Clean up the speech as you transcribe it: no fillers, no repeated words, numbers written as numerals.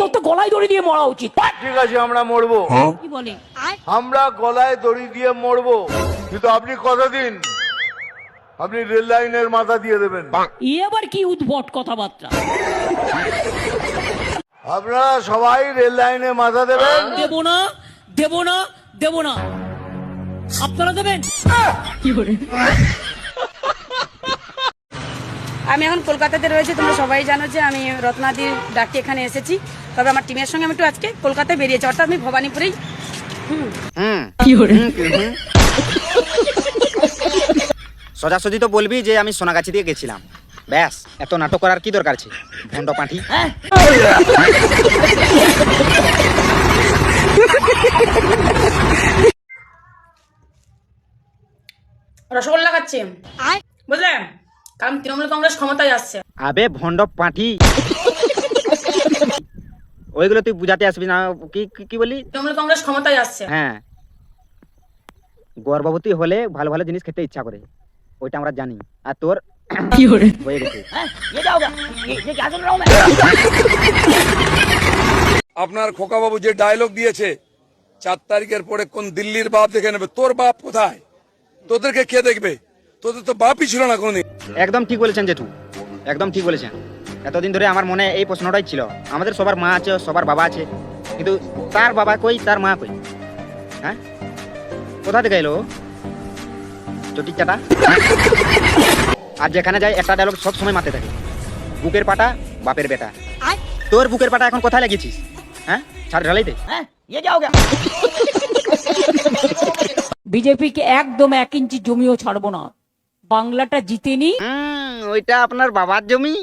তোর তো গলায় দড়ি দিয়ে মরা উচিত। ঠিক আছে, আমরা মরবো। কি বলে? আমরা গলায় দড়ি দিয়ে মরবো, কিন্তু আপনি কথা দিন, আপনি রেল লাইনের মাথা দিয়ে দেবেন। ই আবার কি উদ্ভট কথাবার্তা? আপনারা সবাই রেল লাইনে মাথা দেবেন। দেব না, দেব না, দেব না। আপনারা দেবেন? কি করে? আমি এখন কলকাতাতে রয়েছি, তোমরা সবাই জানো যে আমি রত্নাদির ডাকে এখানে এসেছি। তবে আমার টিমের সঙ্গে আমি একটু আজকে কলকাতায় বেরিয়েছি, অর্থাৎ আমি ভবানীপুরেই। কি করে? সোজাসুজি তো বলবি যে আমি সোনাগাছি দিয়ে গেছিলাম, ব্যাস। এত নাটক করার কি দরকার আছে, ভণ্ড পাঁঠি। রসগোল্লা খাচ্ছি, বুঝলেন? কারণ তৃণমূল কংগ্রেস ক্ষমতায় আসছে। আবে ভণ্ড পাঁঠি, ওইগুলো তুই বুঝাতে আসবি না। কি কি বলি? তৃণমূল কংগ্রেস ক্ষমতায় আসছে। হ্যাঁ, গর্ভবতী হলে ভালো ভালো জিনিস খেতে ইচ্ছা করে, ওইটা আমরা জানি। আর তোর কি করে? হয়ে গেছে। ये क्या हो गया? ये क्या सुन रहा हूँ मैं? আপনার খোকাবাবু যে ডায়লগ দিয়েছে 4 তারিখের পরে কোন দিল্লির বাপ দেখে নেবে, তোর বাপ কোথায়? তোদেরকে কে দেখবে? তোদের তো বাপই ছিল না কোনদিন। একদম ঠিক বলেছেন জেঠু, একদম ঠিক বলেছেন। এতদিন ধরে আমার মনে এই প্রশ্নটাই ছিল। আমাদের সবার মা আছে, সবার বাবা আছে, কিন্তু তার বাবা কই, তার মা কই? হ্যাঁ, কোথা থেকে এলো চটি চাটা? আর যেখানে যায় একটা ডায়লগ সব সময় মাথায় থাকে, বুকের পাটা বাপের বেটা। তোর বুকের পাটা এখন কোথায় লাগিয়েছিস? হ্যাঁ, ছাড় ঢালাইতে। ये क्या हो गया? বিজেপিকে একদম 1 ইঞ্চি জমিও ছাড়বো না। বাংলাটা জিতেনি। ওইটা আপনার বাবার জমি।